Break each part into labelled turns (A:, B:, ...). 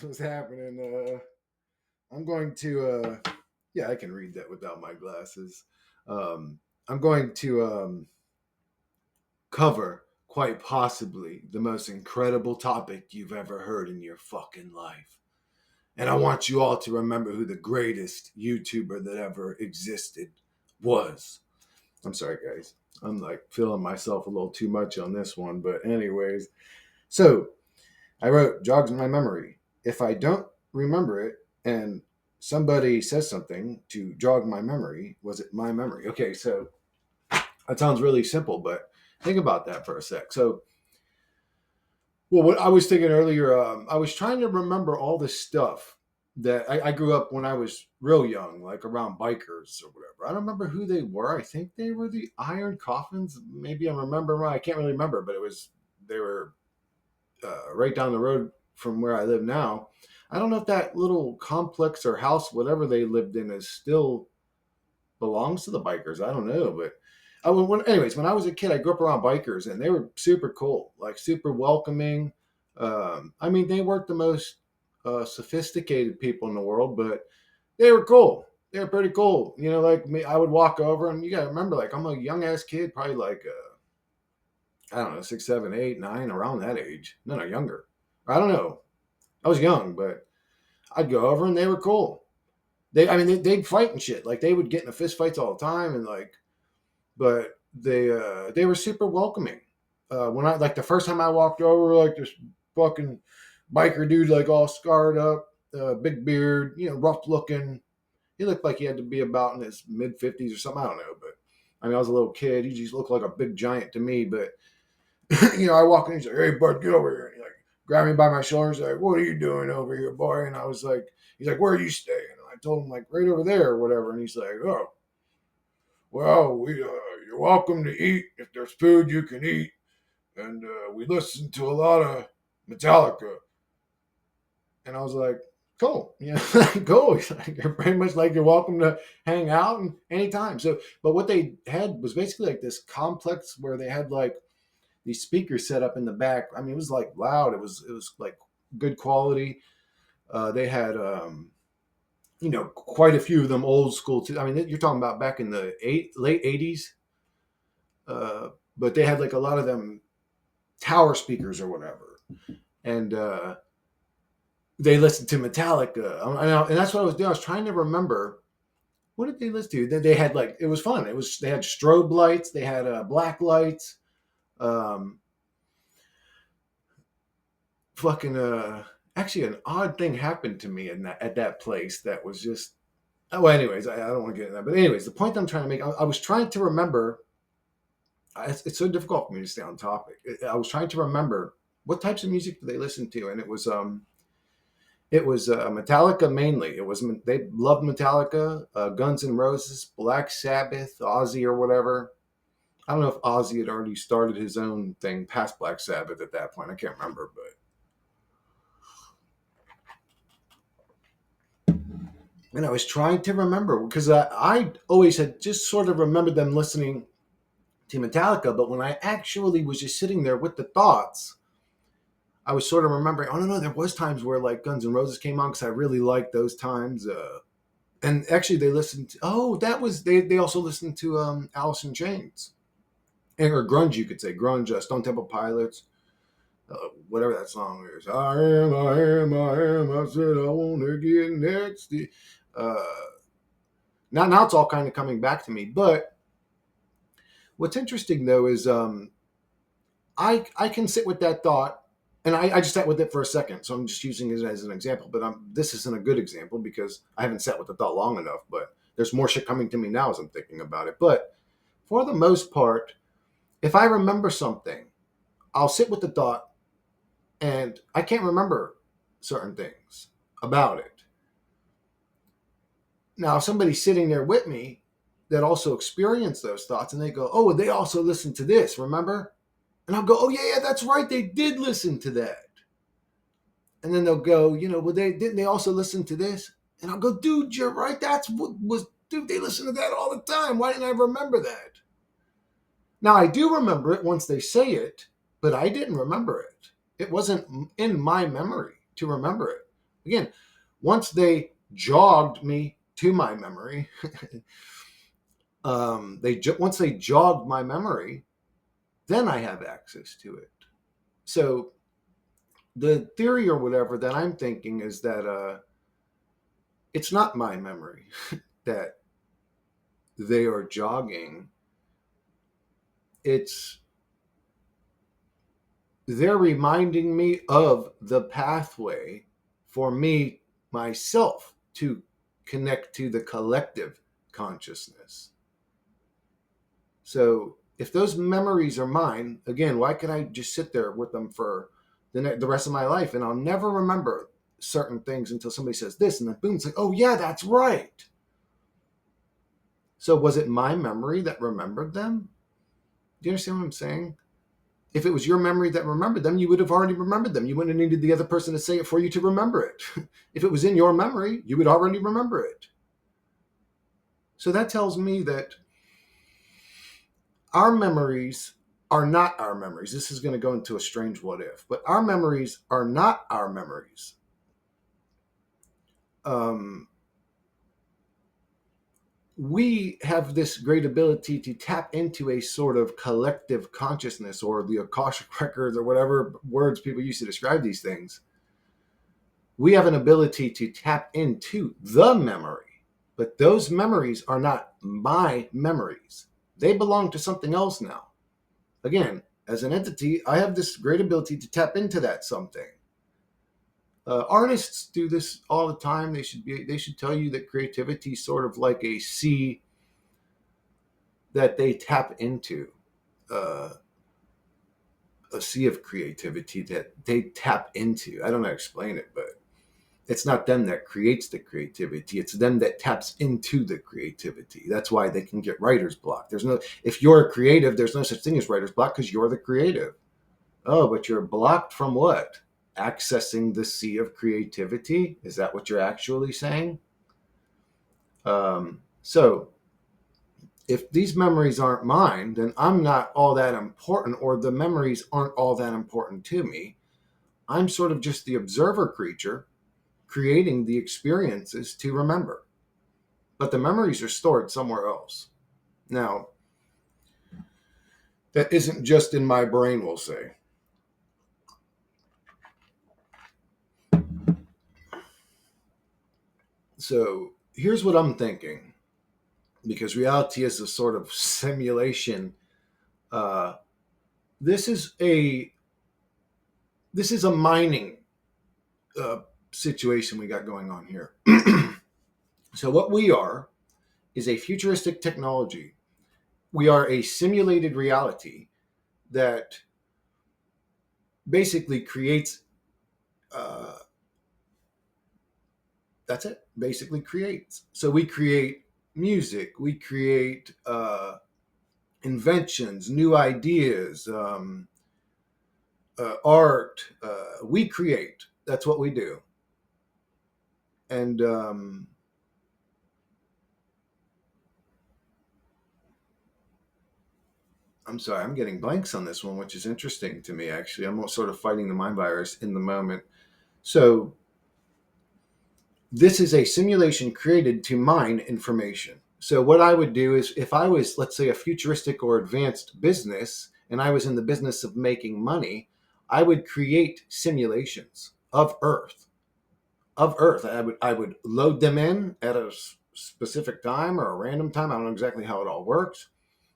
A: what's happening. I'm going to, yeah, I can read that without my glasses. I'm going to cover, quite possibly, the most incredible topic you've ever heard in your fucking life. And I want you all to remember who the greatest YouTuber that ever existed was. I'm sorry, guys. I'm like feeling myself a little too much on this one. But, anyways, so I wrote, jogs in my memory. If I don't remember it and somebody says something to jog my memory, was it my memory? Okay, so that sounds really simple, but think about that for a sec. So, well, what I was thinking earlier, I was trying to remember all this stuff that I grew up when I was real young, like around bikers or whatever. I don't remember who they were. I think they were the Iron Coffins. Maybe I remember. I can't really remember, but they were right down the road from where I live now. I don't know if that little complex or house, whatever they lived in, is still belongs to the bikers. I don't know, but anyways, when I was a kid, I grew up around bikers, and they were super cool, like super welcoming. I mean, they weren't the most sophisticated people in the world, but they were cool. They were pretty cool. You know, like me, I would walk over, and you got to remember, like I'm a young ass kid, probably like I don't know, 6, 7, 8, 9, around that age. No, younger. I don't know. I was young, but I'd go over and they were cool. They'd fight and shit. Like they would get in fist fights all the time, and like, but they were super welcoming. When I like the first time I walked over, like this fucking biker dude, like all scarred up, big beard, rough looking. He looked like he had to be about in his mid 50s or something. I don't know, but I mean, I was a little kid. He just looked like a big giant to me, but I walk in, he's like, "Hey, bud, get over here." And he like grabbed me by my shoulders, like, "What are you doing over here, boy?" And I was like, he's like, "Where are you staying?" And I told him like right over there or whatever. And he's like, "Oh, well, you're welcome to eat if there's food you can eat." And we listen to a lot of Metallica. And I was like, "Cool, cool." He's like, "You're pretty much like you're welcome to hang out and anytime." So, but what they had was basically like this complex where they had like these speakers set up in the back. I mean, it was like loud. It was like good quality. They had quite a few of them old school too. I mean, you're talking about back in the late '80s. But they had like a lot of them tower speakers or whatever, and they listened to Metallica. And that's what I was doing. I was trying to remember what did they listen to. They had like it was fun. They had strobe lights. They had black lights. Um, fucking actually an odd thing happened to me at that place that was just well anyways I don't want to get into that, but anyways, the point I'm trying to make, I was trying to remember. It's so difficult for me to stay on topic. I was trying to remember what types of music do they listen to, and it was Metallica mainly. It was they loved Metallica, Guns N' Roses, Black Sabbath, Ozzy or whatever. I don't know if Ozzy had already started his own thing past Black Sabbath at that point. I can't remember, but and I was trying to remember because I always had just sort of remembered them listening to Metallica, but when I actually was just sitting there with the thoughts, I was sort of remembering. Oh no, there was times where like Guns N' Roses came on because I really liked those times. And actually, they listened. Oh, that was they also listened to Alice in Chains or grunge, you could say grunge, Stone Temple Pilots, whatever that song is. I said I want to get next. Uh, now it's all kind of coming back to me. But what's interesting though is I can sit with that thought, and I just sat with it for a second. So I'm just using it as an example. But this isn't a good example because I haven't sat with the thought long enough. But there's more shit coming to me now as I'm thinking about it. But for the most part, if I remember something, I'll sit with the thought, and I can't remember certain things about it. Now, if somebody's sitting there with me that also experienced those thoughts, and they go, "Oh, well, they also listened to this, remember?" And I'll go, "Oh, yeah, yeah, that's right. They did listen to that." And then they'll go, "Well, they didn't they also listen to this?" And I'll go, "Dude, you're right. That's what was, dude, they listen to that all the time. Why didn't I remember that?" Now, I do remember it once they say it, but I didn't remember it. It wasn't in my memory to remember it. Again, once they jogged me to my memory, once they jogged my memory, then I have access to it. So the theory or whatever that I'm thinking is that it's not my memory that they are jogging. It's they're reminding me of the pathway for me myself to connect to the collective consciousness. So if those memories are mine, again, why could I just sit there with them for the rest of my life and I'll never remember certain things until somebody says this, and then boom, it's like, oh yeah, that's right. So was it my memory that remembered them? Do you understand what I'm saying? If it was your memory that remembered them, you would have already remembered them. You wouldn't have needed the other person to say it for you to remember it. If it was in your memory, you would already remember it. So that tells me that our memories are not our memories. This is going to go into a strange what if, but our memories are not our memories. Um, we have this great ability to tap into a sort of collective consciousness, or the Akashic records, or whatever words people use to describe these things. We have an ability to tap into the memory, but those memories are not my memories. They belong to something else now. Again, as an entity, I have this great ability to tap into that something. Artists do this all the time. They should tell you that creativity is sort of like a sea that they tap into, uh, a sea of creativity that they tap into. I don't know how to explain it, but it's not them that creates the creativity. It's them that taps into the creativity. That's why they can get writer's block. If you're a creative, there's no such thing as writer's block because you're the creative. Oh, but you're blocked from what? Accessing the sea of creativity? Is that what you're actually saying? So if these memories aren't mine, then I'm not all that important, or the memories aren't all that important to me. I'm sort of just the observer creature creating the experiences to remember. But the memories are stored somewhere else. Now, that isn't just in my brain, we'll say. So here's what I'm thinking, because reality is a sort of simulation. Uh, this is a mining uh, situation we got going on here. So what we are is a futuristic technology. We are a simulated reality that basically creates. That's it. Basically creates. So we create music. We create inventions, new ideas, art. We create. That's what we do. And I'm sorry, I'm getting blanks on this one, which is interesting to me, actually. I'm sort of fighting the mind virus in the moment. So, this is a simulation created to mine information. So, what I would do is if I was, let's say, a futuristic or advanced business and I was in the business of making money, I would create simulations of Earth. I would load them in at a specific time or a random time. I don't know exactly how it all works.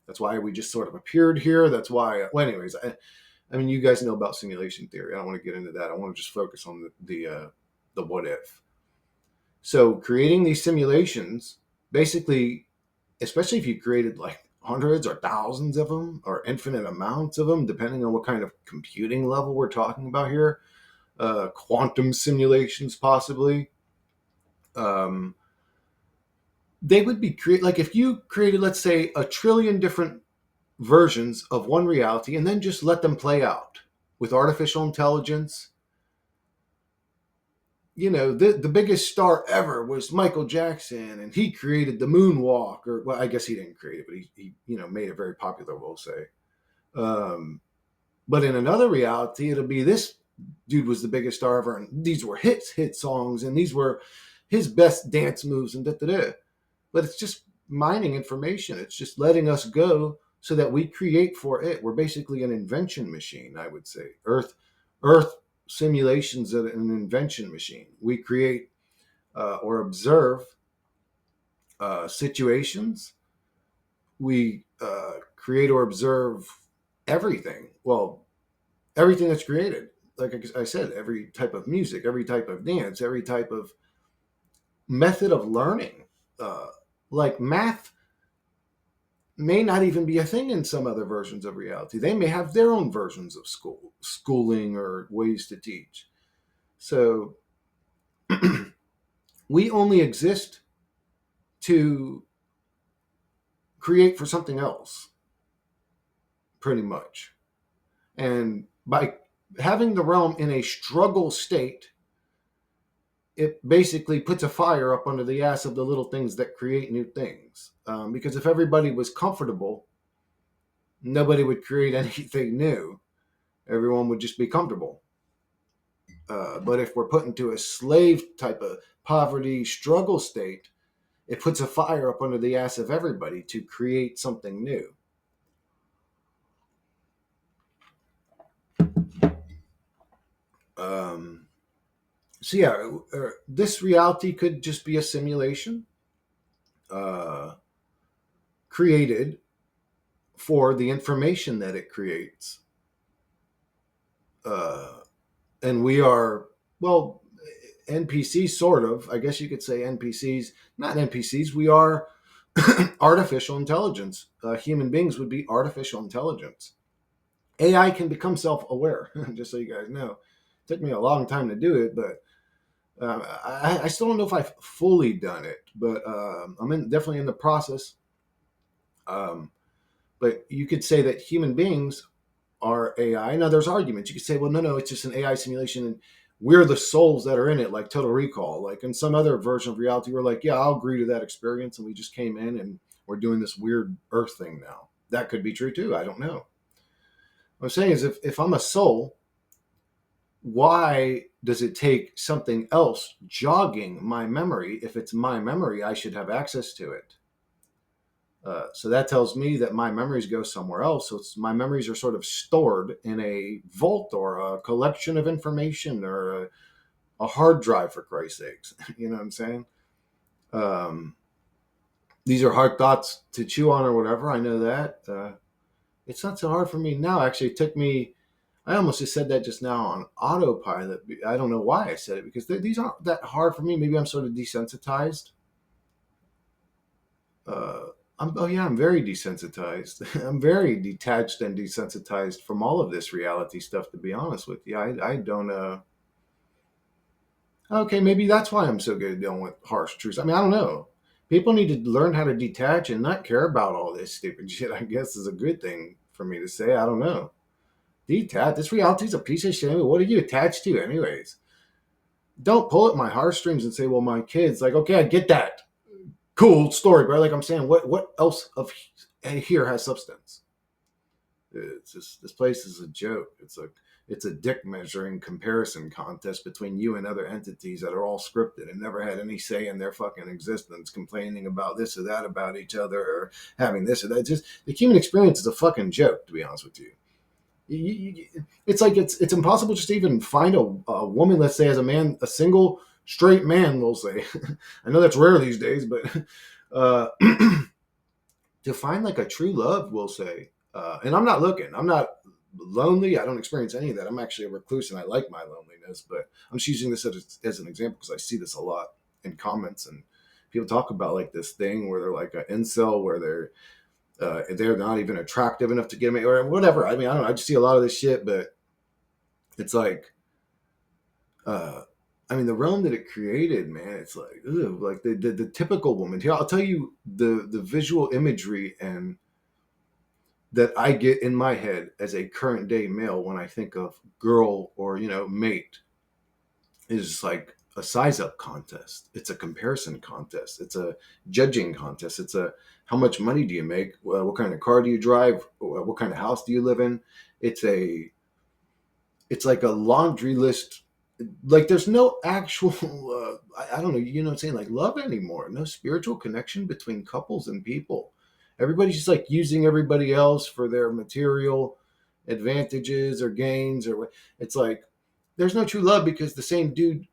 A: That's why we just sort of appeared here. That's why. Well, anyways, I mean, you guys know about simulation theory. I don't want to get into that. I want to just focus on the what if. So creating these simulations, basically, especially if you created like hundreds or thousands of them or infinite amounts of them, depending on what kind of computing level we're talking about here, quantum simulations possibly. Um, they would be like if you created, let's say, a trillion different versions of one reality and then just let them play out with artificial intelligence. The biggest star ever was Michael Jackson, and he created the moonwalk, or well, I guess he didn't create it, but he made it very popular, we'll say. But in another reality, it'll be this dude was the biggest star ever, and these were hit songs, and these were his best dance moves, and da da da. But it's just mining information. It's just letting us go so that we create for it. We're basically an invention machine, I would say. Earth simulations are an invention machine. We create or observe situations. We create or observe everything. Well, everything that's created. Like I said, every type of music, every type of dance, every type of method of learning. Uh, like math may not even be a thing in some other versions of reality. They may have their own versions of schooling, or ways to teach. So we only exist to create for something else, pretty much. And by having the realm in a struggle state, it basically puts a fire up under the ass of the little things that create new things. Because if everybody was comfortable, nobody would create anything new. Everyone would just be comfortable. But if we're put into a slave type of poverty struggle state, it puts a fire up under the ass of everybody to create something new. Um, so yeah, this reality could just be a simulation uh, created for the information that it creates. Uh, and we are, well, NPCs, sort of. I guess you could say NPCs, not NPCs. We are artificial intelligence. Human beings would be artificial intelligence. AI can become self-aware, just so you guys know. It took me a long time to do it, but I still don't know if I've fully done it. But definitely in the process. Um, but you could say that human beings are AI. Now, there's arguments. You could say, well, no, it's just an AI simulation, and we're the souls that are in it, like Total Recall. Like in some other version of reality, we're like, yeah, I'll agree to that experience, and we just came in and we're doing this weird Earth thing now. That could be true too. I don't know. What I'm saying is, if I'm a soul, why does it take something else jogging my memory? If it's my memory, I should have access to it. So that tells me that my memories go somewhere else. So my memories are sort of stored in a vault or a collection of information, or a hard drive, for Christ's sakes. You know what I'm saying? Um, these are hard thoughts to chew on or whatever. I know that. It's not so hard for me now. Actually, it took me, I almost just said that just now on autopilot. I don't know why I said it, because these aren't that hard for me. Maybe I'm sort of desensitized. Uh, oh yeah, I'm very desensitized. I'm very detached and desensitized from all of this reality stuff. To be honest with you, I don't. Okay, maybe that's why I'm so good at dealing with harsh truths. I mean, I don't know. People need to learn how to detach and not care about all this stupid shit. I guess is a good thing for me to say. I don't know. Detach. This reality's a piece of shit. What are you attached to, anyways? Don't pull at my heartstrings and say, "Well, my kids." Like, okay, I get that. Cool story, bro. Like I'm saying, what else of here has substance? It's just, this place is a joke. It's a dick measuring comparison contest between you and other entities that are all scripted and never had any say in their fucking existence, complaining about this or that about each other, or having this or that. Just the human experience is a fucking joke, to be honest with you. It's like it's impossible just to even find a woman, let's say, as a man, a single straight man, we'll say. I know that's rare these days, but uh, to find like a true love, we'll say. And I'm not looking. I'm not lonely. I don't experience any of that. I'm actually a recluse, and I like my loneliness. But I'm just using this as an example because I see this a lot in comments, and people talk about like this thing where they're like an incel, where they're not even attractive enough to get me, or whatever. I mean, I don't know. I just see a lot of this shit, but it's like, uh, I mean, the realm that it created, man. It's like, ugh, like the typical woman. Here, I'll tell you the visual imagery and that I get in my head as a current day male when I think of girl or mate is like a size up contest. It's a comparison contest. It's a judging contest. It's a how much money do you make? What kind of car do you drive? What kind of house do you live in? It's a it's like a laundry list. Like there's no actual, I don't know, you know what I'm saying? Like love anymore. No spiritual connection between couples and people. Everybody's just like using everybody else for their material advantages or gains or what. It's like there's no true love because the same dude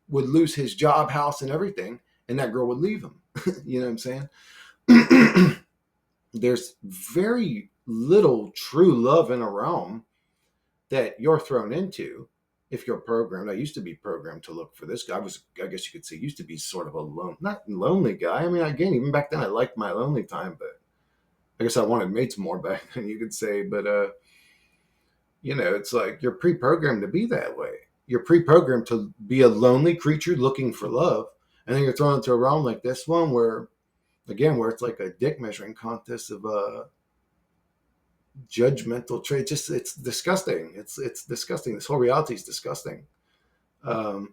A: would lose his job, house, and everything, and that girl would leave him. You know what I'm saying? There's very little true love in a realm that you're thrown into if you're programmed. I used to be programmed to look for this guy. I guess you could say, used to be sort of a not lonely guy. I mean, again, even back then, I liked my lonely time, but I guess I wanted mates more back then, you could say. But it's like you're pre-programmed to be that way. You're pre-programmed to be a lonely creature looking for love, and then you're thrown into a realm like this one, where it's like a dick measuring contest of judgmental trait. Just it's disgusting. It's disgusting. This whole reality is disgusting. And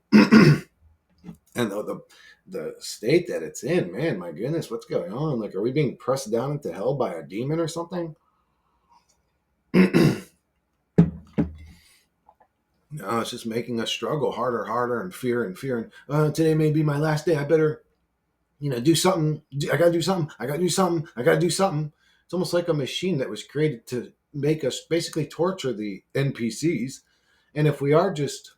A: the state that it's in, man, my goodness, what's going on? Like, are we being pressed down into hell by a demon or something? No, it's just making us struggle harder, and fear. And today may be my last day. I better, do something. I gotta do something. I gotta do something. I gotta do something. It's almost like a machine that was created to make us basically torture the NPCs. And if we are just,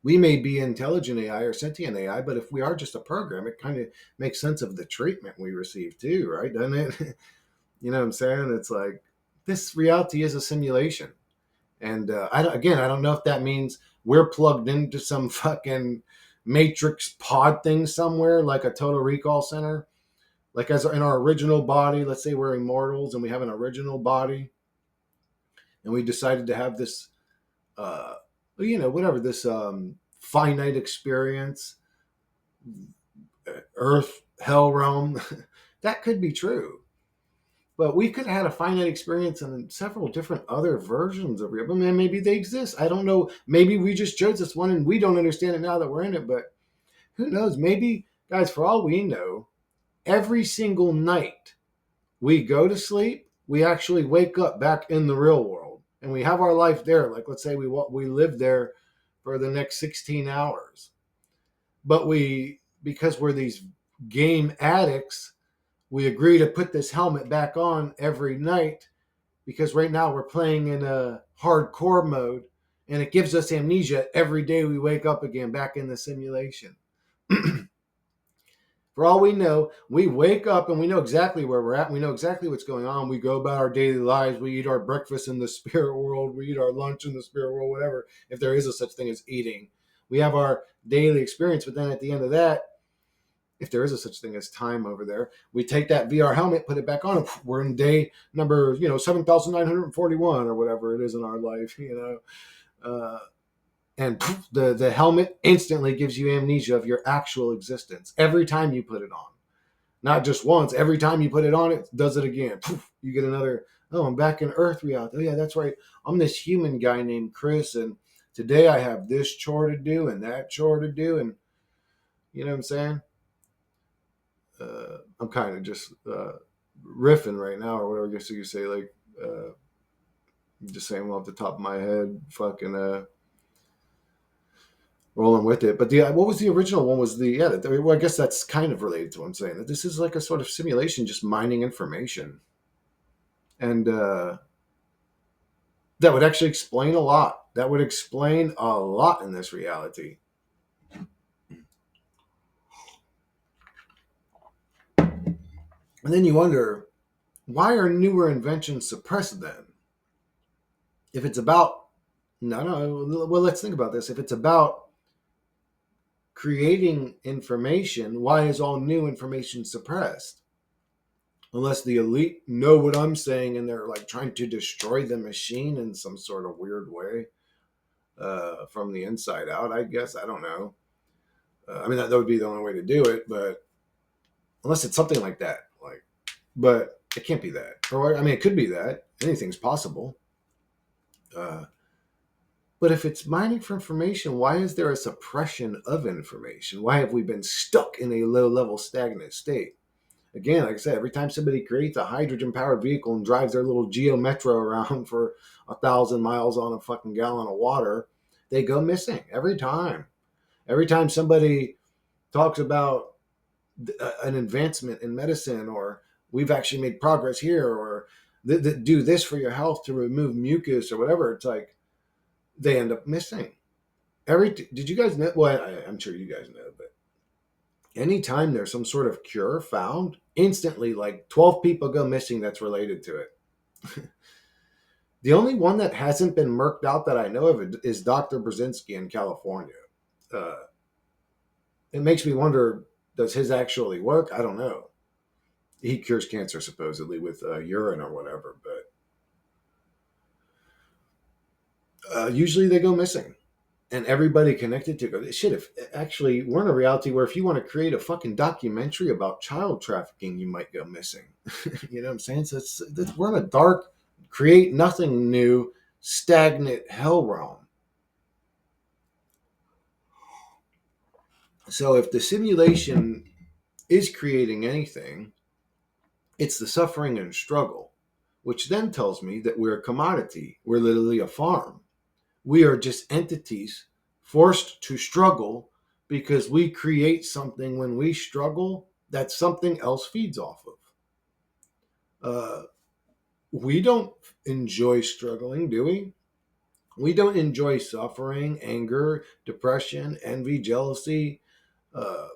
A: we may be intelligent AI or sentient AI, but if we are just a program, it kind of makes sense of the treatment we receive too, right? Doesn't it? You know what I'm saying? It's like this reality is a simulation. And I don't know if that means we're plugged into some fucking matrix pod thing somewhere, like a Total Recall Center. Like as in our original body, let's say we're immortals and we have an original body, and we decided to have this, whatever this finite experience, Earth, hell realm. That could be true. But we could have had a finite experience in several different other versions of real. But man, maybe they exist. I don't know. Maybe we just chose this one and we don't understand it now that we're in it. But who knows? Maybe, guys, for all we know, every single night we go to sleep, we actually wake up back in the real world and we have our life there. Like, let's say we live there for the next 16 hours. But because we're these game addicts, we agree to put this helmet back on every night because right now we're playing in a hardcore mode and it gives us amnesia every day we wake up again back in the simulation. For all we know, we wake up and we know exactly where we're at. We know exactly what's going on. We go about our daily lives. We eat our breakfast in the spirit world. We eat our lunch in the spirit world, whatever, if there is a such thing as eating. We have our daily experience, but then at the end of that, if there is a such thing as time over there, we take that VR helmet, put it back on, and we're in day number, 7,941 or whatever it is in our life, and the helmet instantly gives you amnesia of your actual existence every time you put it on. Not just once, every time you put it on, it does it again. You get another, oh, I'm back in Earth reality. Oh, yeah, that's right. I'm this human guy named Chris, and today I have this chore to do and that chore to do, and you know what I'm saying? I'm kind of just riffing right now, or whatever I guess you could say, like just saying off the top of my head, fucking rolling with it. But what was the original one? Was well, I guess that's kind of related to what I'm saying. That this is like a sort of simulation, just mining information, and that would actually explain a lot. That would explain a lot in this reality. And then you wonder, why are newer inventions suppressed then? If it's about, no, well, let's think about this. If it's about creating information, why is all new information suppressed? Unless the elite know what I'm saying and they're like trying to destroy the machine in some sort of weird way from the inside out, I guess. I don't know. I mean, that would be the only way to do it, but unless it's something like that, but it can't be that. Or I mean, it could be that. Anything's possible. But if it's mining for information, why is there a suppression of information? Why have we been stuck in a low-level stagnant state? Again, like I said, every time somebody creates a hydrogen powered vehicle and drives their little Geo Metro around for 1,000 miles on a fucking gallon of water, they go missing every time. Every time somebody talks about an advancement in medicine, or we've actually made progress here, or do this for your health to remove mucus or whatever, it's like they end up missing. Did you guys know? Well, I'm sure you guys know, but anytime there's some sort of cure found, instantly like 12 people go missing that's related to it. The only one that hasn't been murked out that I know of is Dr. Brzezinski in California. Uh, it makes me wonder, does his actually work? I don't know. He cures cancer supposedly with urine or whatever, but usually they go missing. And everybody connected to it. Shit, if actually we're in a reality where if you want to create a fucking documentary about child trafficking, you might go missing. You know what I'm saying? So we're in a dark, create nothing new, stagnant hell realm. So if the simulation is creating anything, it's the suffering and struggle, which then tells me that we're a commodity. We're literally a farm. We are just entities forced to struggle because we create something when we struggle that something else feeds off of. We don't enjoy struggling, do we? We don't enjoy suffering, anger, depression, envy, jealousy, uh,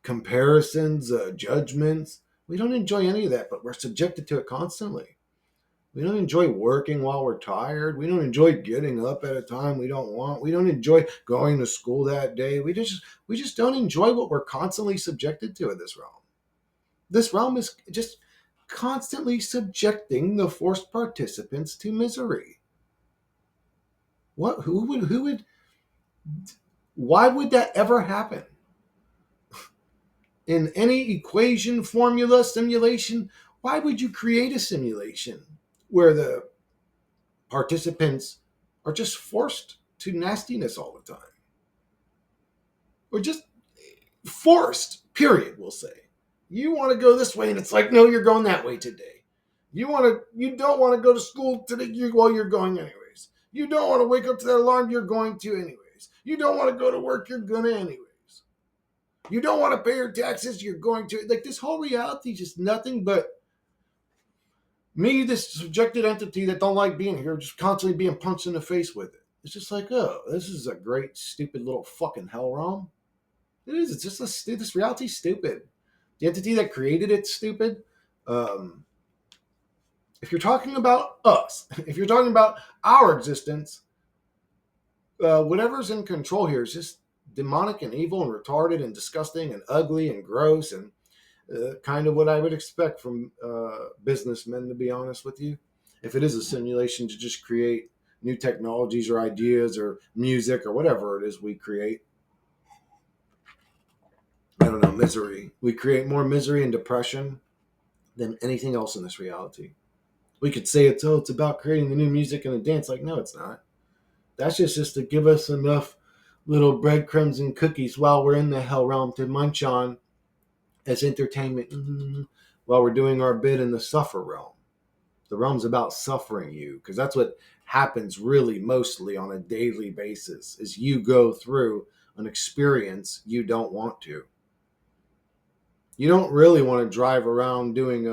A: comparisons, judgments. We don't enjoy any of that, but we're subjected to it constantly. We don't enjoy working while we're tired. We don't enjoy getting up at a time we don't want. We don't enjoy going to school that day. We just don't enjoy what we're constantly subjected to in this realm. This realm is just constantly subjecting the forced participants to misery. What who would why would that ever happen? In any equation, formula, simulation, why would you create a simulation where the participants are just forced to nastiness all the time? Or just forced, period, we'll say. You want to go this way, and it's like, no, you're going that way today. You don't want to go to school today, you're going anyways. You don't want to wake up to that alarm, you're going to anyways. You don't want to go to work, you're gonna anyways. You don't want to pay your taxes, you're going to. Like, this whole reality is just nothing but me, this subjected entity that don't like being here, just constantly being punched in the face with it. It's just like, oh, this is a great, stupid little fucking hell realm. It is. It's just this reality's stupid. The entity that created it's stupid. Um, if you're talking about us, if you're talking about our existence, whatever's in control here is just demonic and evil and retarded and disgusting and ugly and gross and kind of what I would expect from businessmen, to be honest with you. If it is a simulation to just create new technologies or ideas or music or whatever it is we create, I don't know, misery. We create more misery and depression than anything else in this reality. We could say it's about creating the new music and the dance. Like, no, it's not. That's just to give us enough little breadcrumbs and cookies while we're in the hell realm to munch on as entertainment while we're doing our bit in the suffer realm. The realm's about suffering you, because that's what happens really mostly on a daily basis is you go through an experience you don't want to. You don't really want to drive around doing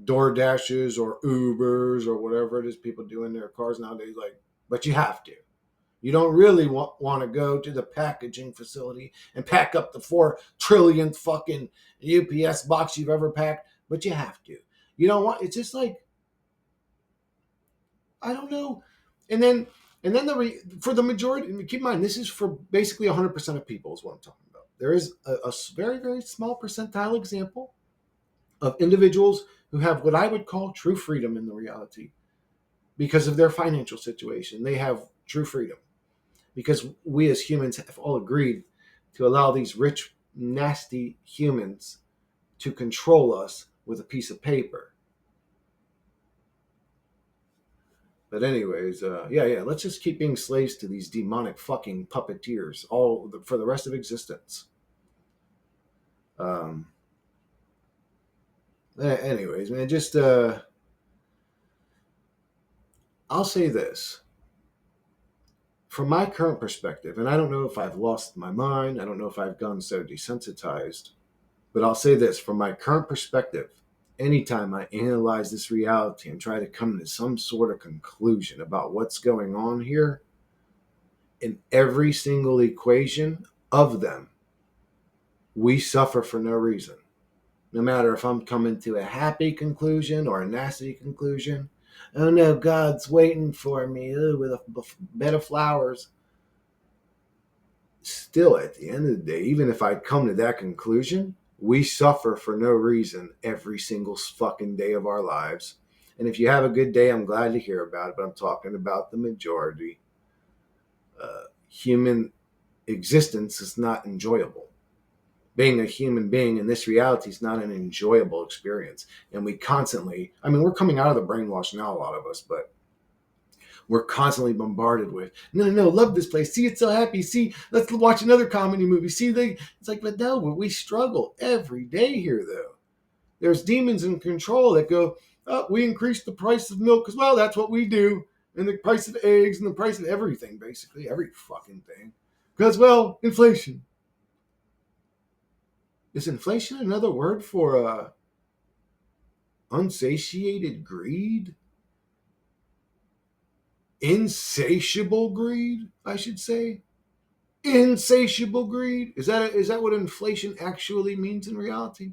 A: door dashes or Ubers or whatever it is people do in their cars nowadays. Like, but you have to. You don't really want to go to the packaging facility and pack up the 4 trillionth fucking UPS box you've ever packed, but you have to. You don't want. It's just like, I don't know. And then for the majority, keep in mind this is for basically 100% of people is what I'm talking about. There is a very, very small percentile example of individuals who have what I would call true freedom in the reality because of their financial situation. They have true freedom because we as humans have all agreed to allow these rich, nasty humans to control us with a piece of paper. But anyways, yeah, let's just keep being slaves to these demonic fucking puppeteers for the rest of existence. Um, Anyways, man, just I'll say this from my current perspective, and I don't know if I've lost my mind. I don't know if I've gone so desensitized, but I'll say this from my current perspective. Anytime I analyze this reality and try to come to some sort of conclusion about what's going on here, in every single equation of them, we suffer for no reason. No matter if I'm coming to a happy conclusion or a nasty conclusion. Oh no, God's waiting for me with a bed of flowers. Still, at the end of the day, even if I come to that conclusion, we suffer for no reason every single fucking day of our lives. And if you have a good day, I'm glad to hear about it, but I'm talking about the majority. Human existence is not enjoyable. Being a human being in this reality is not an enjoyable experience. And we constantly, I mean, we're coming out of the brainwash now, a lot of us, but we're constantly bombarded with, no, no, no, love this place. See, it's so happy. See, let's watch another comedy movie. See, it's like, but no, we struggle every day here, though. There's demons in control that go, oh, we increase the price of milk because, well, that's what we do. And the price of eggs and the price of everything, basically, every fucking thing. Because, well, inflation. Is inflation another word for unsatiated greed? Insatiable greed, I should say. Insatiable greed. Is that what inflation actually means in reality?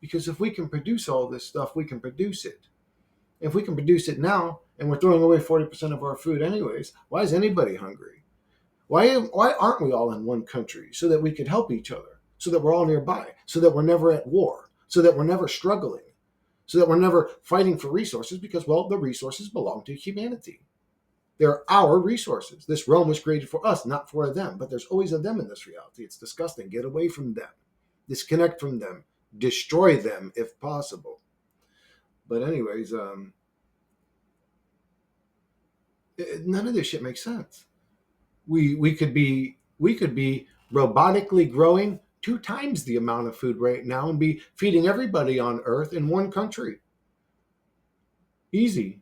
A: Because if we can produce all this stuff, we can produce it. If we can produce it now, and we're throwing away 40% of our food anyways, why is anybody hungry? Why aren't we all in one country so that we could help each other, so that we're all nearby, so that we're never at war, so that we're never struggling, so that we're never fighting for resources because, well, the resources belong to humanity. They're our resources. This realm was created for us, not for them. But there's always a them in this reality. It's disgusting. Get away from them. Disconnect from them. Destroy them if possible. But anyways, none of this shit makes sense. We could be robotically growing 2 times the amount of food right now and be feeding everybody on Earth in one country. Easy.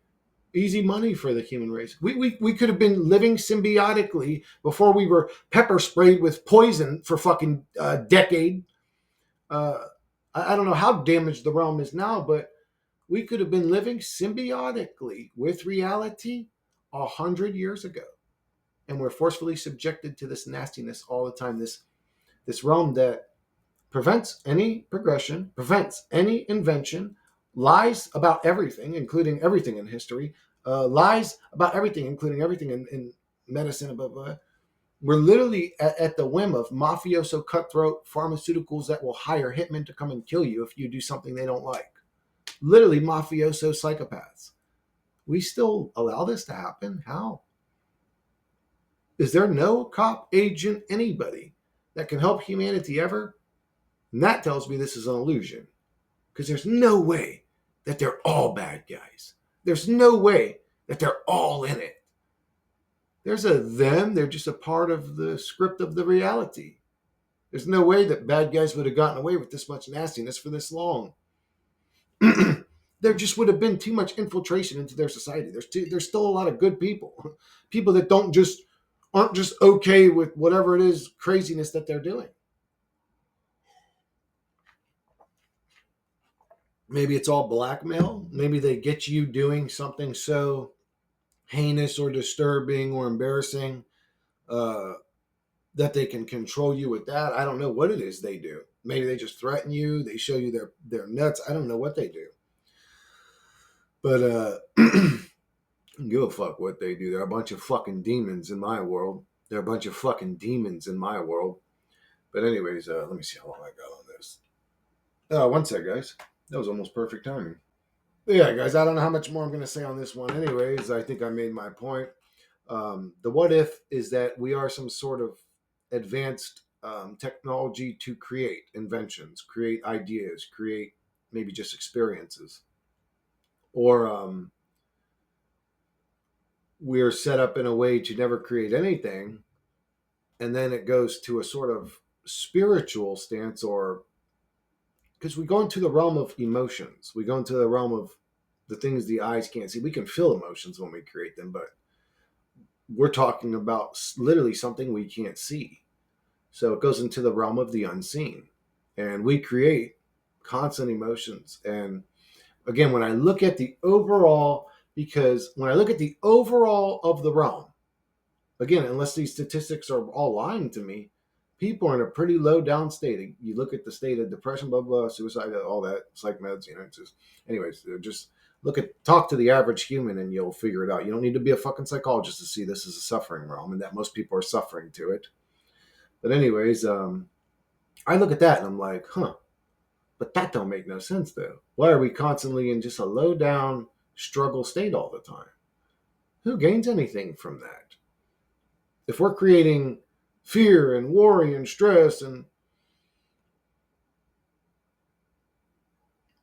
A: Easy money for the human race. We could have been living symbiotically before we were pepper sprayed with poison for fucking decade. Uh, I don't know how damaged the realm is now, but we could have been living symbiotically with reality 100 years ago, and we're forcefully subjected to this nastiness all the time. This realm that prevents any progression, prevents any invention, lies about everything, including everything in history, lies about everything, including everything in medicine, blah, blah, blah. We're literally at the whim of mafioso cutthroat pharmaceuticals that will hire hitmen to come and kill you if you do something they don't like. Literally mafioso psychopaths. We still allow this to happen? How? Is there no cop, agent, anybody that can help humanity ever? And that tells me this is an illusion. Because there's no way that they're all bad guys. There's no way that they're all in it. There's a them, they're just a part of the script of the reality. There's no way that bad guys would have gotten away with this much nastiness for this long. There just would have been too much infiltration into their society. There's still a lot of good people. People that aren't just okay with whatever it is craziness that they're doing. Maybe it's all blackmail. Maybe they get you doing something so heinous or disturbing or embarrassing uh, that they can control you with that. I don't know what it is they do. Maybe they just threaten you. They show you their nuts. I don't know what they do. But give a fuck what they do. They're a bunch of fucking demons in my world. They're a bunch of fucking demons in my world. But anyways, let me see how long I got on this. One sec, guys. That was almost perfect timing. But yeah, guys, I don't know how much more I'm going to say on this one. Anyways, I think I made my point. The what if is that we are some sort of advanced technology to create inventions, create ideas, create maybe just experiences. Or we're set up in a way to never create anything. And then it goes to a sort of spiritual stance or because we go into the realm of emotions. We go into the realm of the things the eyes can't see. We can feel emotions when we create them, but we're talking about literally something we can't see. So it goes into the realm of the unseen. And we create constant emotions. And again, when I look at the overall, because when I look at the overall of the realm, again, unless these statistics are all lying to me, people are in a pretty low down state. You look at the state of depression, blah, blah, suicide, all that, psych meds, it's just, anyways, just talk to the average human and you'll figure it out. You don't need to be a fucking psychologist to see this as a suffering realm and that most people are suffering to it. But anyways, I look at that and I'm like, huh, but that don't make no sense though. Why are we constantly in just a low down struggle state all the time? Who gains anything from that? If we're creating fear and worry and stress, and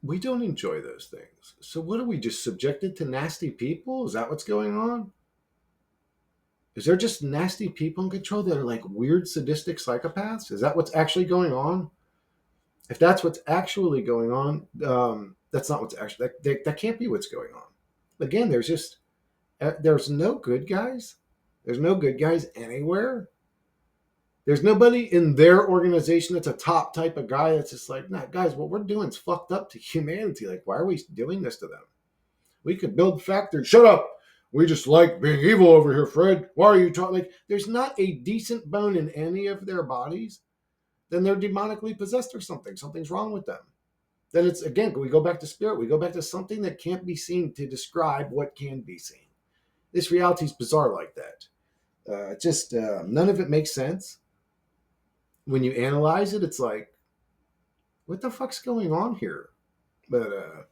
A: we don't enjoy those things. So what are we, just subjected to nasty people? Is that what's going on? Is there just nasty people in control that are like weird sadistic psychopaths? Is that what's actually going on? If that's what's actually going on, that's not what's actually, that can't be what's going on. Again, there's no good guys. There's no good guys anywhere. There's nobody in their organization that's a top type of guy that's just like, nah, guys, what we're doing is fucked up to humanity. Like, why are we doing this to them? We could build factories. Shut up. We just like being evil over here, Fred. Why are you talking? Like, there's not a decent bone in any of their bodies. Then they're demonically possessed or something. Something's wrong with them. Then it's, again, we go back to spirit. We go back to something that can't be seen to describe what can be seen. This reality is bizarre like that. None of it makes sense. When you analyze it, it's like, what the fuck's going on here? But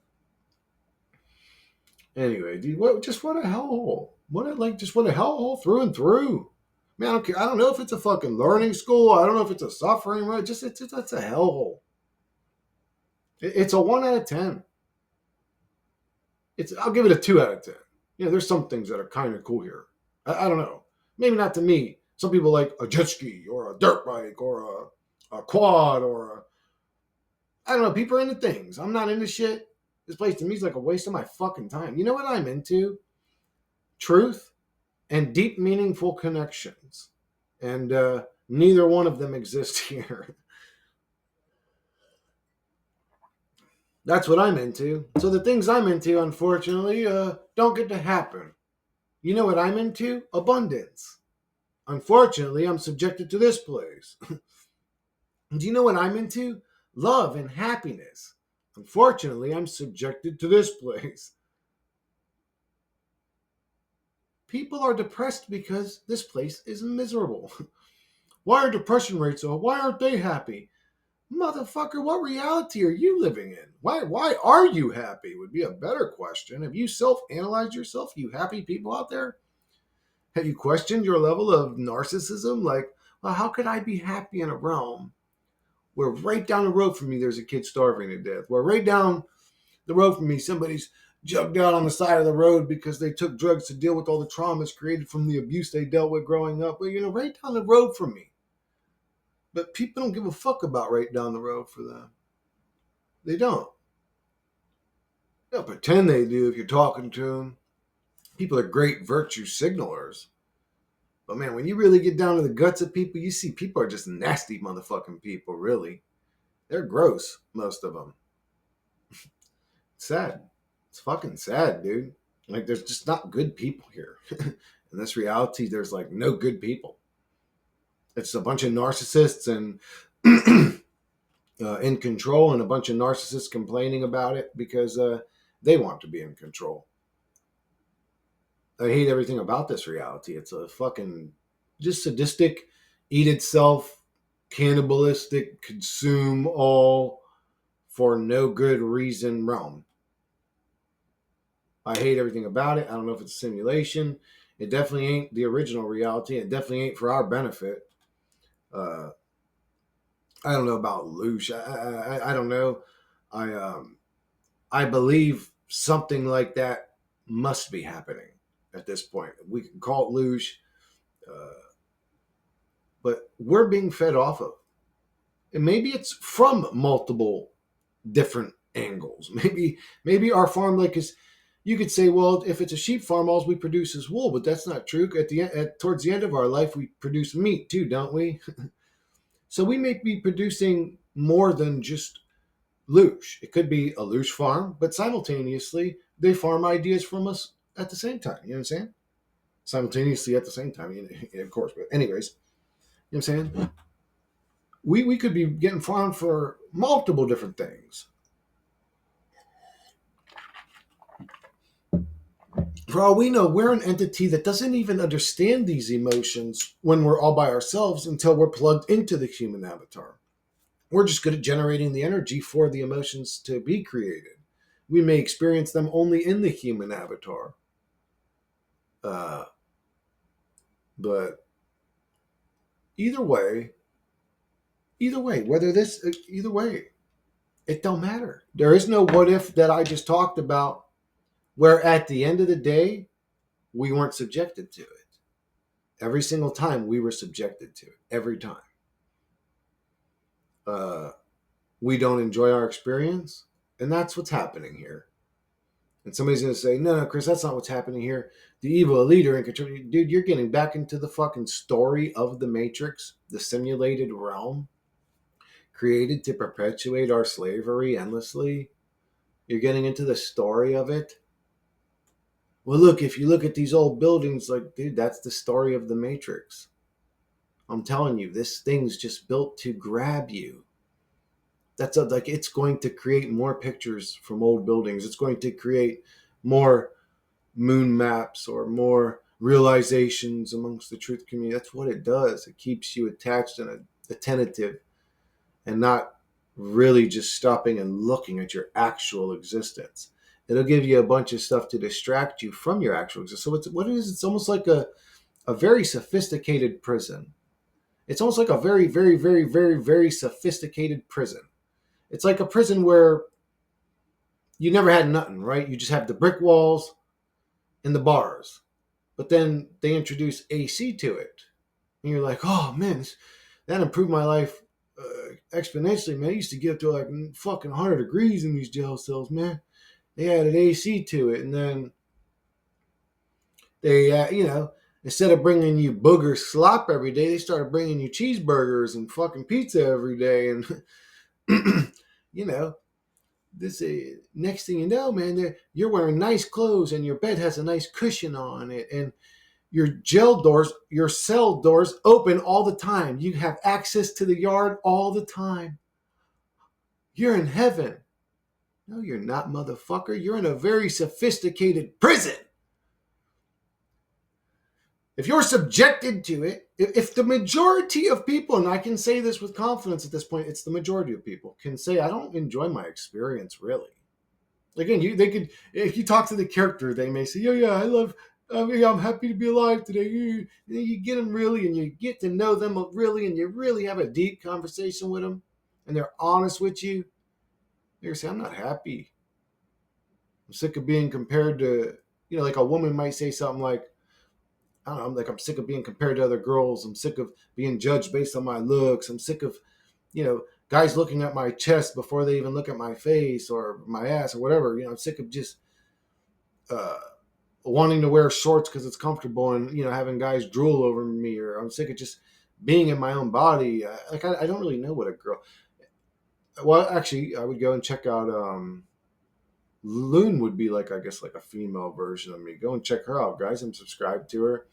A: anyway, dude, what a hellhole. What a hellhole through and through. Man, I don't care. I don't know if it's a fucking learning school. I don't know if it's a suffering, right? It's a hellhole. It's a 1 out of 10. I'll give it a 2 out of 10. There's some things that are kind of cool here. I don't know. Maybe not to me. Some people like a jet ski or a dirt bike or a quad or I don't know. People are into things. I'm not into shit. This place to me is like a waste of my fucking time. You know what I'm into? Truth and deep, meaningful connections. And neither one of them exist here. That's what I'm into. So the things I'm into, unfortunately, don't get to happen. You know what I'm into? Abundance. Unfortunately, I'm subjected to this place. Do you know what I'm into? Love and happiness. Unfortunately, I'm subjected to this place. People are depressed because this place is miserable. Why are depression rates so? Why aren't they happy? Motherfucker, what reality are you living in? Why are you happy? Would be a better question. Have you self-analyzed yourself, you happy people out there? Have you questioned your level of narcissism? Like, well, how could I be happy in a realm where right down the road from me there's a kid starving to death? Where right down the road from me somebody's jugged out on the side of the road because they took drugs to deal with all the traumas created from the abuse they dealt with growing up. Well, right down the road from me. But people don't give a fuck about right down the road for them. They don't. They'll pretend they do if you're talking to them. People are great virtue signalers. But man, when you really get down to the guts of people, you see people are just nasty motherfucking people, really. They're gross, most of them. It's sad. It's fucking sad, dude. Like, there's just not good people here. In this reality, there's like no good people. It's a bunch of narcissists and in control, and a bunch of narcissists complaining about it because they want to be in control. I hate everything about this reality. It's a fucking just sadistic, eat itself, cannibalistic, consume all for no good reason realm. I hate everything about it. I don't know if it's a simulation. It definitely ain't the original reality. It definitely ain't for our benefit. Uh, I don't know about Loosh. I don't know. I believe something like that must be happening at this point. We can call it Loosh, but we're being fed off of. And maybe it's from multiple different angles. Maybe our farm, like, is, you could say, well, if it's a sheep farm, all we produce is wool, but that's not true. Towards the end of our life, we produce meat too, don't we? So we may be producing more than just loosh. It could be a loosh farm, but simultaneously they farm ideas from us at the same time. You know what I'm saying? Simultaneously at the same time, of course. But anyways, you know what I'm saying? We could be getting farmed for multiple different things. For all we know, we're an entity that doesn't even understand these emotions when we're all by ourselves until we're plugged into the human avatar. We're just good at generating the energy for the emotions to be created. We may experience them only in the human avatar. Uh, but either way, either way, it don't matter. There is no what if that I just talked about, where at the end of the day, we weren't subjected to it. Every single time we were subjected to it. Every time. Uh, we don't enjoy our experience, and that's what's happening here. And somebody's going to say, no, Chris, that's not what's happening here. The evil leader in control. Dude, you're getting back into the fucking story of the Matrix, the simulated realm created to perpetuate our slavery endlessly. You're getting into the story of it. Well, look, if you look at these old buildings, like, dude, that's the story of the Matrix. I'm telling you, this thing's just built to grab you. Like, it's going to create more pictures from old buildings. It's going to create more moon maps or more realizations amongst the truth community. That's what it does. It keeps you attached and attentive and not really just stopping and looking at your actual existence. It'll give you a bunch of stuff to distract you from your actual existence. So what it is, it's almost like a very sophisticated prison. It's almost like a very, very, very, very, very sophisticated prison. It's like a prison where you never had nothing, right? You just have the brick walls and the bars. But then they introduce AC to it. And you're like, oh man, that improved my life exponentially, man. I used to get up to like fucking 100 degrees in these jail cells, man. They added AC to it. And then they, instead of bringing you booger slop every day, they started bringing you cheeseburgers and fucking pizza every day. And, you know, this next thing you know, man, you're wearing nice clothes and your bed has a nice cushion on it, and your cell doors open all the time. You have access to the yard all the time. You're in heaven. No, you're not, motherfucker. You're in a very sophisticated prison. If you're subjected to it, if the majority of people, and I can say this with confidence at this point, it's the majority of people can say, I don't enjoy my experience really. Again, they could, if you talk to the character, they may say, "Oh yeah, I'm happy to be alive today." You get them really, and you get to know them really, and you really have a deep conversation with them, and they're honest with you. They're say, "I'm not happy. I'm sick of being compared to, like a woman might say something like, I don't know, I'm sick of being compared to other girls. I'm sick of being judged based on my looks. I'm sick of, guys looking at my chest before they even look at my face or my ass or whatever. I'm sick of just uh, wanting to wear shorts because it's comfortable and, having guys drool over me, or I'm sick of just being in my own body. I don't really know what a girl. Well, actually, I would go and check out Loon would be like, I guess, like a female version of me. Go and check her out, guys. I'm subscribed to her.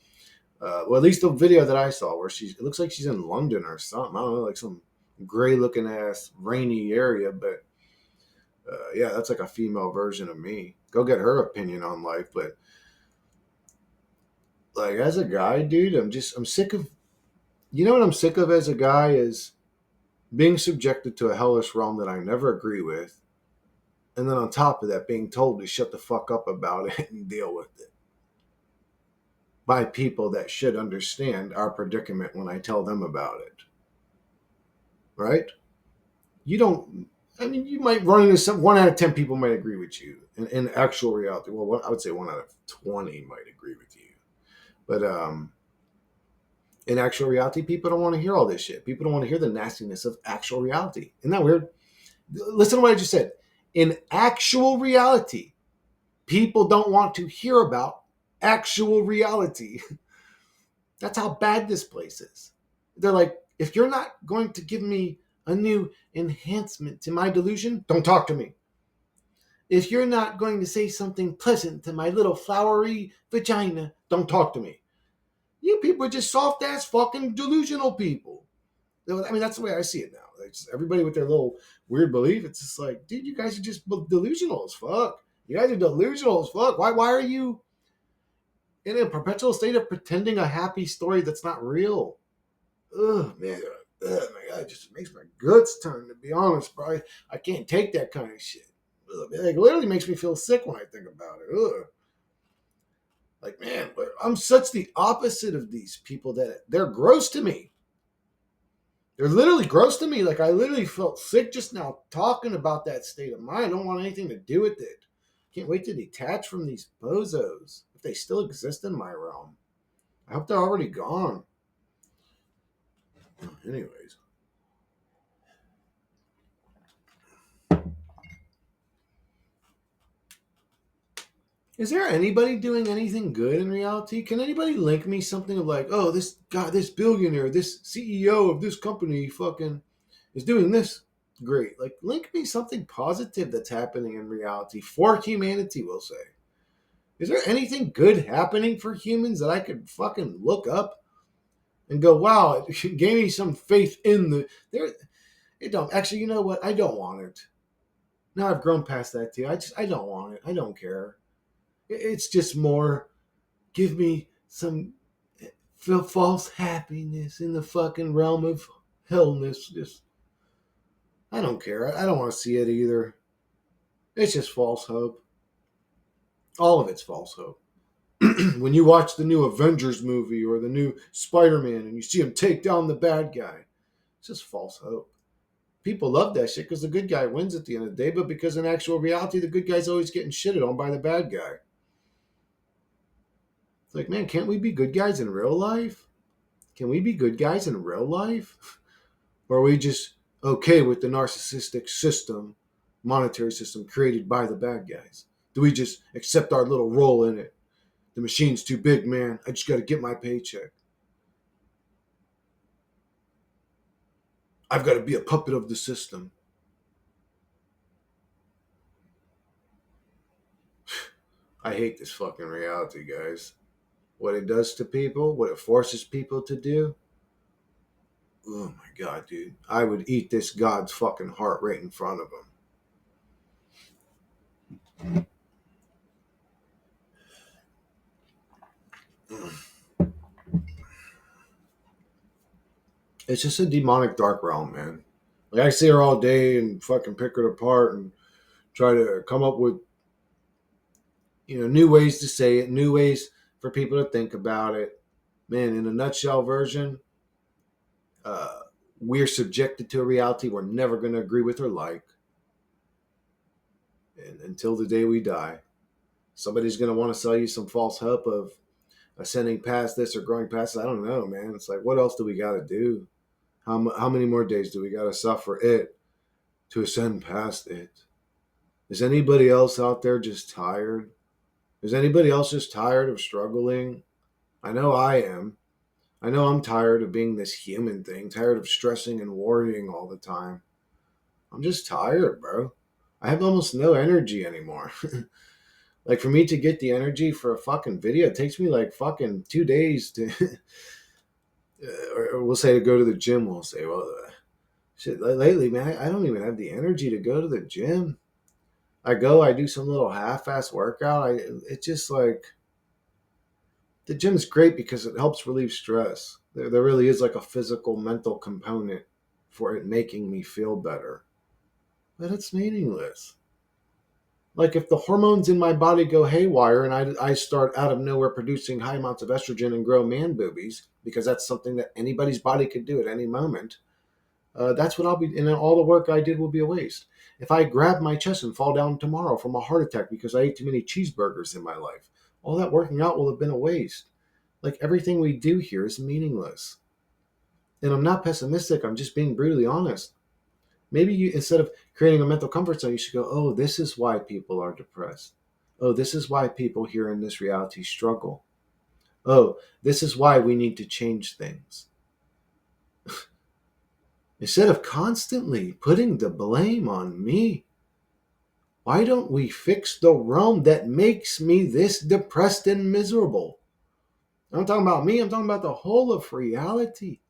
A: Well, at least the video that I saw where it looks like she's in London or something. I don't know, like some gray looking ass rainy area, but yeah, that's like a female version of me. Go get her opinion on life. But like, as a guy, dude, I'm sick of, what I'm sick of as a guy is being subjected to a hellish realm that I never agree with. And then on top of that, being told to shut the fuck up about it and deal with it by people that should understand our predicament when I tell them about it. Right? You don't, I mean, you might run into some, 1 out of 10 people might agree with you in actual reality. Well, I would say 1 out of 20 might agree with you. But in actual reality, people don't want to hear all this shit. People don't want to hear the nastiness of actual reality. Isn't that weird? Listen to what I just said. In actual reality, people don't want to hear about actual reality. That's how bad this place is. They're like, if you're not going to give me a new enhancement to my delusion, don't talk to me. If you're not going to say something pleasant to my little flowery vagina, don't talk to me. You people are just soft ass fucking delusional people. I mean, that's the way I see it now. Like, just everybody with their little weird belief, it's just like, dude, you guys are just delusional as fuck. You guys are delusional as fuck. Why are you in a perpetual state of pretending a happy story that's not real? Ugh, man. Ugh, my God, it just makes my guts turn, to be honest, bro. I can't take that kind of shit. Ugh, it literally makes me feel sick when I think about it. Ugh. Like, man, I'm such the opposite of these people that they're gross to me. They're literally gross to me. Like, I literally felt sick just now talking about that state of mind. I don't want anything to do with it. Can't wait to detach from these bozos if they still exist in my realm. I hope they're already gone. Anyways. Is there anybody doing anything good in reality? Can anybody link me something of like, oh, this guy, this billionaire, this CEO of this company fucking is doing this great? Like, link me something positive that's happening in reality for humanity, we'll say. Is there anything good happening for humans that I could fucking look up and go, wow, it gave me some faith in the there? It don't actually. You know what? I don't want it. Now I've grown past that too. I don't want it. I don't care. It's just more. Give me some false happiness in the fucking realm of hellness. Just I don't care. I don't want to see it either. It's just false hope. All of it's false hope. When you watch the new Avengers movie or the new Spider-Man and you see him take down the bad guy, it's just false hope. People love that shit because the good guy wins at the end of the day, but because in actual reality, the good guy's always getting shitted on by the bad guy. It's like, man, can't we be good guys in real life? Can we be good guys in real life? Or are we just okay with the narcissistic system, monetary system created by the bad guys? Do we just accept our little role in it? The machine's too big, man. I just got to get my paycheck. I've got to be a puppet of the system. I hate this fucking reality, guys. What it does to people, what it forces people to do. Oh my God, dude. I would eat this God's fucking heart right in front of him. It's just a demonic dark realm, man. Like, I see her all day and fucking pick her apart and try to come up with, new ways to say it, new ways for people to think about it. Man, in a nutshell version, uh, we're subjected to a reality we're never going to agree with or like, and until the day we die. Somebody's going to want to sell you some false hope of ascending past this or growing past this. I don't know, man. It's like, what else do we got to do? How many more days do we got to suffer it to ascend past it? Is anybody else out there just tired? Is anybody else just tired of struggling? I know I am. I know I'm tired of being this human thing, tired of stressing and worrying all the time. I'm just tired, bro. I have almost no energy anymore. Like, for me to get the energy for a fucking video, it takes me like fucking 2 days to, or we'll say to go to the gym. We'll say, well, shit, lately, man, I don't even have the energy to go to the gym. I go, I do some little half-ass workout. It's just like, the gym's great because it helps relieve stress. There really is like a physical, mental component for it making me feel better. But it's meaningless. Like, if the hormones in my body go haywire and I start out of nowhere producing high amounts of estrogen and grow man boobies, because that's something that anybody's body could do at any moment, that's what I'll be, and then all the work I did will be a waste. If I grab my chest and fall down tomorrow from a heart attack because I ate too many cheeseburgers in my life, all that working out will have been a waste. Like, everything we do here is meaningless. And I'm not pessimistic, I'm just being brutally honest. Maybe you, instead of creating a mental comfort zone, you should go, oh, this is why people are depressed. Oh, this is why people here in this reality struggle. Oh, this is why we need to change things. Instead of constantly putting the blame on me, why don't we fix the realm that makes me this depressed and miserable? I'm talking about me, I'm talking about the whole of reality.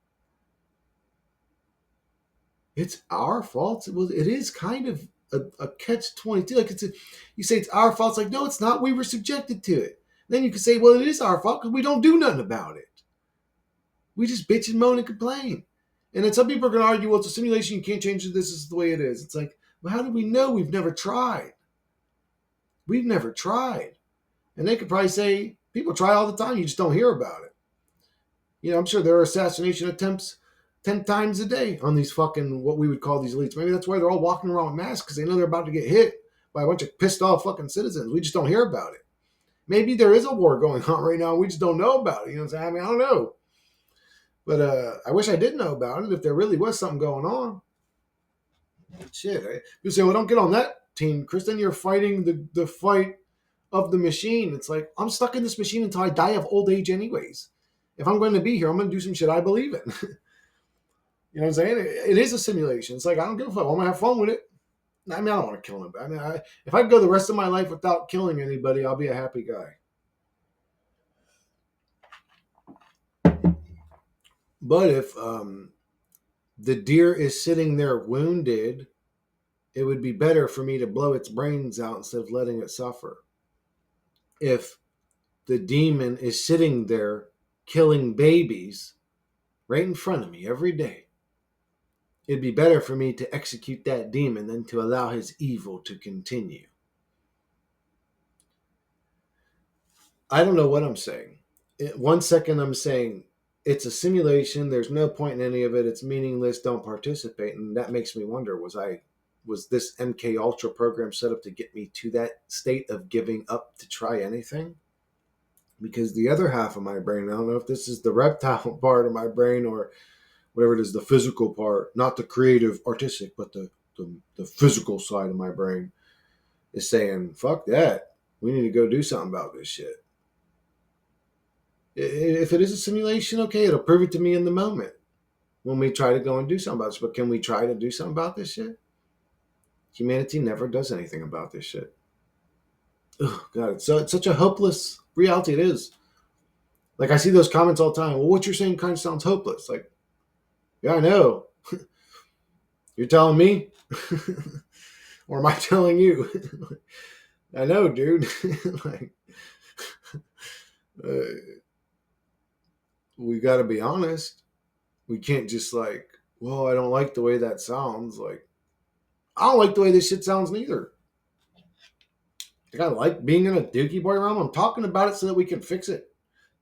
A: It's our fault. Well, it is kind of a catch 22. Like you say it's our fault. It's like, no, it's not. We were subjected to it. Then you can say, well, it is our fault because we don't do nothing about it. We just bitch and moan and complain. And then some people are going to argue, well, it's a simulation. You can't change it. This is the way it is. It's like, well, how do we know? We've never tried. We've never tried. And they could probably say, people try all the time. You just don't hear about it. I'm sure there are assassination attempts 10 times a day on these fucking, what we would call these elites. Maybe that's why they're all walking around with masks, because they know they're about to get hit by a bunch of pissed off fucking citizens. We just don't hear about it. Maybe there is a war going on right now. We just don't know about it. You know what I'm saying? I mean, I don't know. But I wish I did know about it if there really was something going on. Shit. You say, well, don't get on that team, Kristen. You're fighting the fight of the machine. It's like, I'm stuck in this machine until I die of old age anyways. If I'm going to be here, I'm going to do some shit I believe in. You know what I'm saying? It is a simulation. It's like, I don't give a fuck. I'm going to have fun with it. I mean, I don't want to kill anybody. I mean, if I go the rest of my life without killing anybody, I'll be a happy guy. But if the deer is sitting there wounded, it would be better for me to blow its brains out instead of letting it suffer. If the demon is sitting there killing babies right in front of me every day, it'd be better for me to execute that demon than to allow his evil to continue. I don't know what I'm saying. 1 second I'm saying it's a simulation, there's no point in any of it, it's meaningless, don't participate. And that makes me wonder, was this MK Ultra program set up to get me to that state of giving up to try anything? Because the other half of my brain, I don't know if this is the reptile part of my brain or whatever it is, the physical part, not the creative, artistic, but the physical side of my brain is saying, fuck that. We need to go do something about this shit. If it is a simulation, okay, it'll prove it to me in the moment when we try to go and do something about this. But can we try to do something about this shit? Humanity never does anything about this shit. Oh, God, it's such a hopeless reality. It is. Like, I see those comments all the time. Well, what you're saying kind of sounds hopeless. Like, yeah, I know. You're telling me? Or am I telling you? I know, dude. Like, we got to be honest. We can't just like, well, I don't like the way that sounds. Like, I don't like the way this shit sounds neither. Like, I like being in a Dookie Boy realm. I'm talking about it so that we can fix it.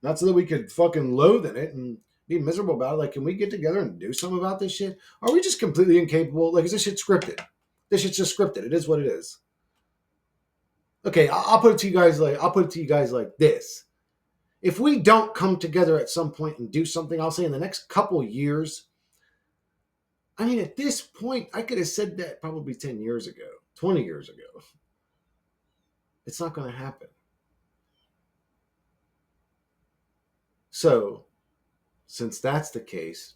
A: Not so that we could fucking loathe in it and be miserable about it. Like, can we get together and do something about this shit? Are we just completely incapable? Like, is this shit scripted? This shit's just scripted. It is what it is. Okay, I'll put it to you guys like this. If we don't come together at some point and do something, I'll say in the next couple years. I mean, at this point, I could have said that probably 10 years ago, 20 years ago. It's not going to happen. So, since that's the case,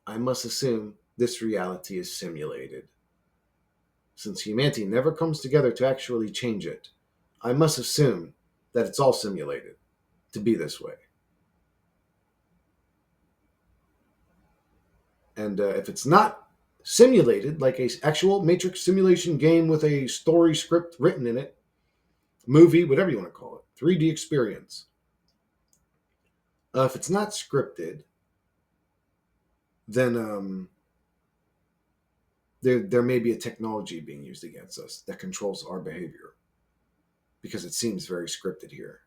A: I must assume this reality is simulated. Since humanity never comes together to actually change it, I must assume that it's all simulated to be this way. And if it's not simulated, like a actual Matrix simulation game with a story script written in it, movie, whatever you want to call it, 3D experience. If it's not scripted, then there may be a technology being used against us that controls our behavior, because it seems very scripted here.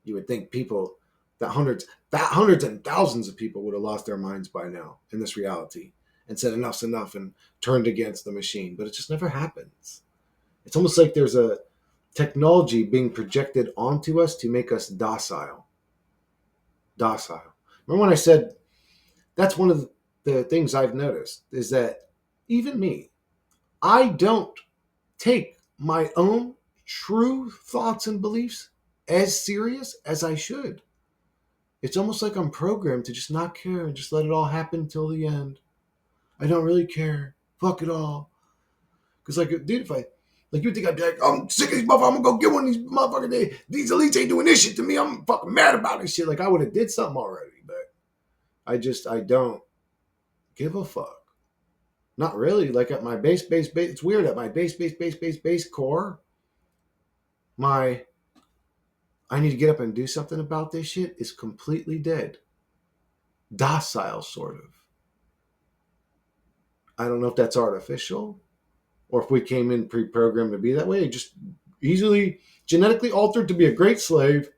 A: You would think people, that hundreds and thousands of people would have lost their minds by now in this reality and said enough's enough and turned against the machine, but it just never happens. It's almost like there's a technology being projected onto us to make us docile. Remember when I said that's one of the things I've noticed is that even me, I don't take my own true thoughts and beliefs as serious as I should. It's almost like I'm programmed to just not care and just let it all happen till the end. I don't really care. Fuck it all. Because, like, dude, if I, like, you think I'd be like, I'm sick of these motherfuckers. I'm gonna go get one of these motherfuckers. These elites ain't doing this shit to me. I'm fucking mad about this shit. Like, I would have did something already. But I don't give a fuck. Not really. Like, at my base, it's weird. At my base core, my I need to get up and do something about this shit is completely dead. Docile, sort of. I don't know if that's artificial or if we came in pre-programmed to be that way. Just easily genetically altered to be a great slave,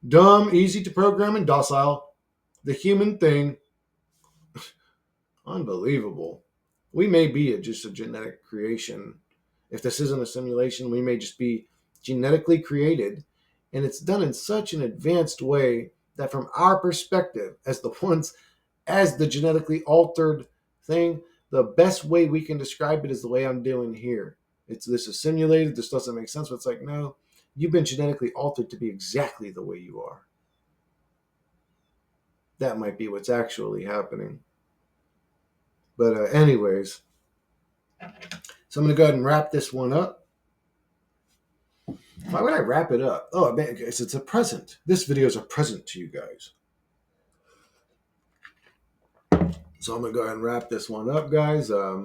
A: dumb, easy to program, and docile. The human thing. Unbelievable. We may be just a genetic creation. If this isn't a simulation, we may just be genetically created. And it's done in such an advanced way that, from our perspective, as the genetically altered thing, the best way we can describe it is the way I'm doing here. This is simulated. This doesn't make sense. But it's like, no, you've been genetically altered to be exactly the way you are. That might be what's actually happening. But anyways, so I'm going to go ahead and wrap this one up. Why would I wrap it up? Oh, man, it's a present. This video is a present to you guys. So I'm going to go ahead and wrap this one up, guys. I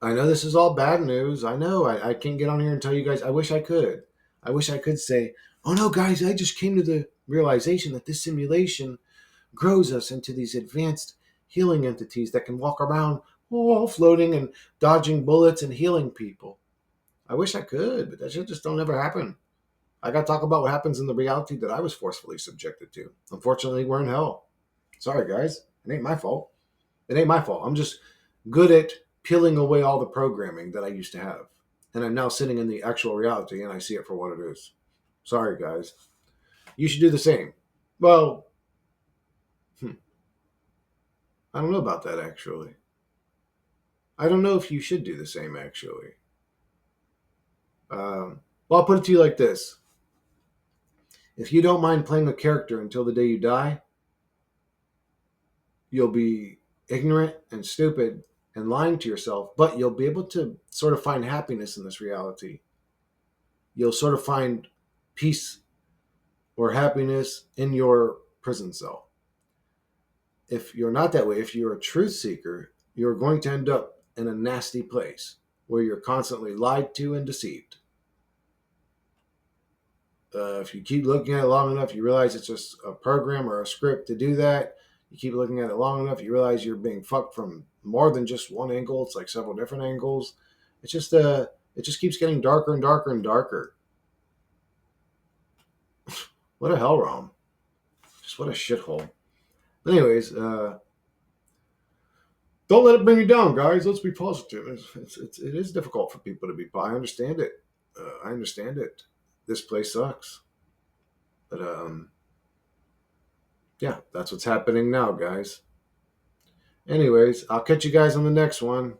A: know this is all bad news. I know. I can't get on here and tell you guys. I wish I could. I wish I could say, oh, no, guys, I just came to the realization that this simulation grows us into these advanced healing entities that can walk around floating and dodging bullets and healing people. I wish I could, but that shit just don't ever happen. I got to talk about what happens in the reality that I was forcefully subjected to. Unfortunately, we're in hell. Sorry, guys. It ain't my fault. It ain't my fault. I'm just good at peeling away all the programming that I used to have. And I'm now sitting in the actual reality and I see it for what it is. Sorry, guys. You should do the same. Well, I don't know about that, actually. I don't know if you should do the same, actually. Well, I'll put it to you like this. If you don't mind playing a character until the day you die, you'll be ignorant and stupid and lying to yourself, but you'll be able to sort of find happiness in this reality. You'll sort of find peace or happiness in your prison cell. If you're not that way, if you're a truth seeker, you're going to end up in a nasty place where you're constantly lied to and deceived. If you keep looking at it long enough, you realize it's just a program or a script to do that. You keep looking at it long enough, you realize you're being fucked from more than just one angle. It's like several different angles. It just keeps getting darker and darker and darker. What a hell realm. Just what a shithole. But anyways, don't let it bring you down, guys. Let's be positive. It is difficult for people to be. I understand it. I understand it. This place sucks. But yeah, that's what's happening now, guys. Anyways, I'll catch you guys on the next one.